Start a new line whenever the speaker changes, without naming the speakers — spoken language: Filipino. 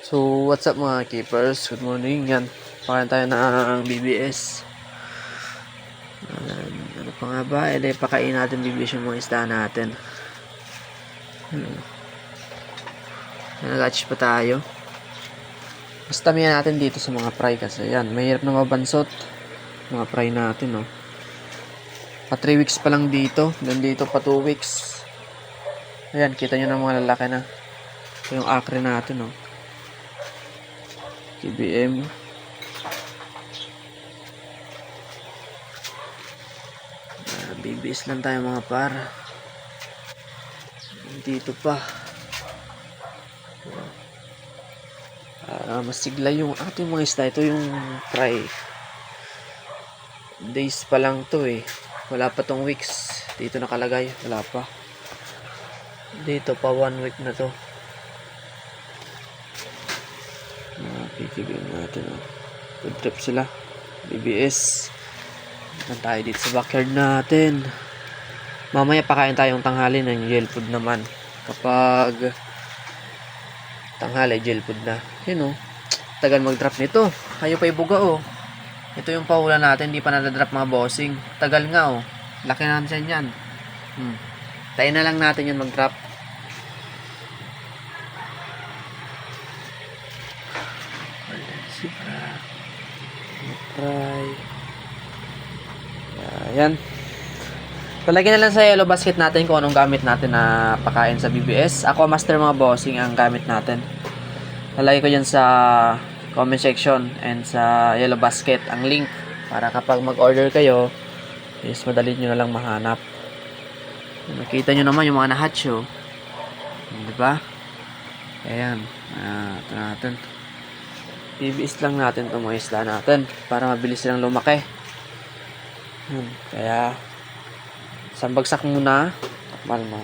So, what's up mga keepers? Good morning. Yan. Pakain tayo ng BBS. Ano pa nga ba? Pakain natin BBS yung mga isda natin. Nag-atch pa tayo. Basta miyan natin dito sa mga fry kasi yan. Mahirap na mabansot. Mga fry natin, no. Pa 3 weeks pa lang dito. Then dito pa 2 weeks. Ayan, kita nyo na mga lalaki na. Ito yung acre natin, no. TBM. BBS lang tayo mga par. Dito pa. Masigla yung ating mga isda. Ito yung fry. Days pa lang to eh. Wala pa tong weeks. Dito nakalagay. Wala pa. Dito pa 1 week na to. PTBM natin. Good trip sila. BBS. Naman tayo dito sa backyard natin. Mamaya pakain tayong tanghali ng gel food naman. Kapag tanghali, gel food na. Yun o. Tagal mag-drop nito. Ayaw pa ibuga o. Ito yung paula natin. Hindi pa nadadrop mga bossing. Tagal nga o. Laki natin yan. Tayo na lang natin yun mag-drop. Fry. Ayan. Palagyan na lang sa yellow basket natin kung anong gamit natin na pakain sa BBS. Ako master mga bossing ang gamit natin. Lalagay ko dyan sa comment section and sa yellow basket ang link para kapag mag-order kayo is madali nyo na lang mahanap. Nakita nyo naman yung mga na-hatch oh. Diba? Ayan. Ito natin. BBS lang natin itong mga isla natin para mabilis silang lumaki. Kaya isang bagsak muna. Takmal mo.